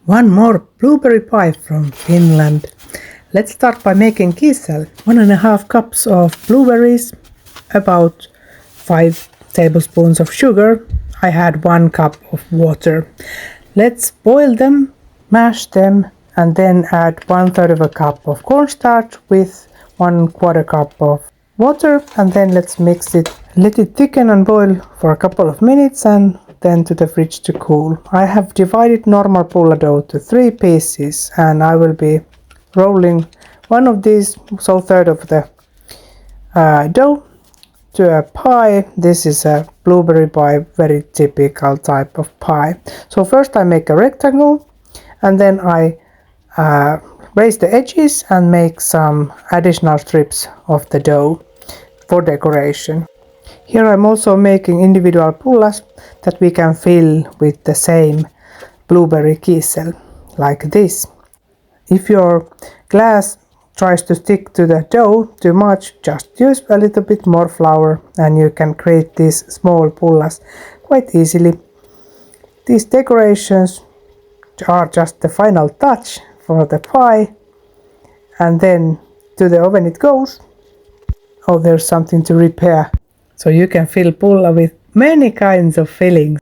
One more blueberry pie from Finland. Let's start by making kissel. 1.5 cups of blueberries, about 5 tablespoons of sugar. I had 1 cup of water. Let's boil them, mash them, and then add 1/3 of a cup of cornstarch with 1/4 cup of water, and then let's mix it. Let it thicken and boil for a couple of minutes and then to the fridge to cool. I have divided normal pulla dough to 3 pieces and I will be rolling one of these, so 1/3 of the dough, to a pie. This is a blueberry pie, very typical type of pie. So first I make a rectangle and then I raise the edges and make some additional strips of the dough for decoration. Here I'm also making individual pullas that we can fill with the same blueberry kissel, like this. If your glass tries to stick to the dough too much, just use a little bit more flour and you can create these small pullas quite easily. These decorations are just the final touch for the pie, and then to the oven it goes. Oh, there's something to repair. So you can fill pulla with many kinds of fillings.